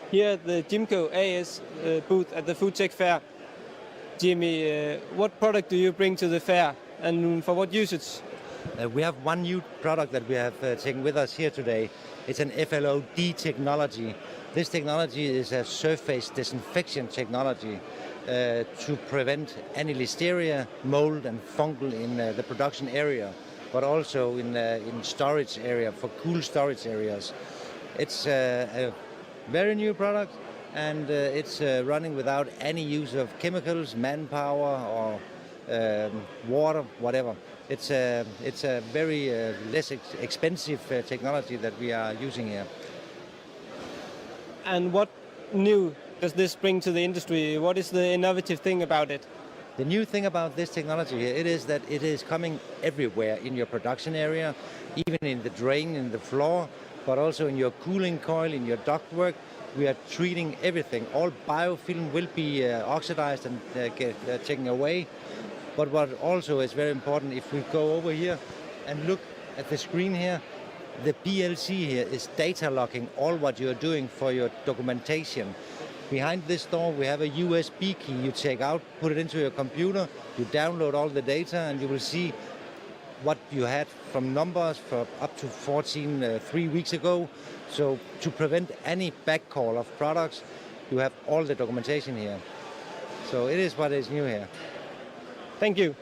Here at the JIMCO AS booth at the Food Tech Fair. Jimmy, what product do you bring to the fair and for what usage? We have one new product that we have taken with us here today. It's an Flo-D technology. This technology is a surface disinfection technology to prevent any listeria, mold and fungal in the production area, but also in storage area, for cool storage areas. It's a very new product, and it's running without any use of chemicals, manpower or water, whatever. It's a very less expensive technology that we are using here. And what new does this bring to the industry? What is the innovative thing about it? The new thing about this technology here, it is that it is coming everywhere in your production area, even in the drain, in the floor, but also in your cooling coil, in your ductwork. We are treating everything. All biofilm will be oxidized and taken away. But what also is very important, if we go over here and look at the screen here, the PLC here is data logging all what you're doing for your documentation. Behind this door we have a USB key you take out, put it into your computer, you download all the data and you will see what you had from numbers for up to 3 weeks ago. So to prevent any backcall of products, you have all the documentation here. So it is what is new here. Thank you.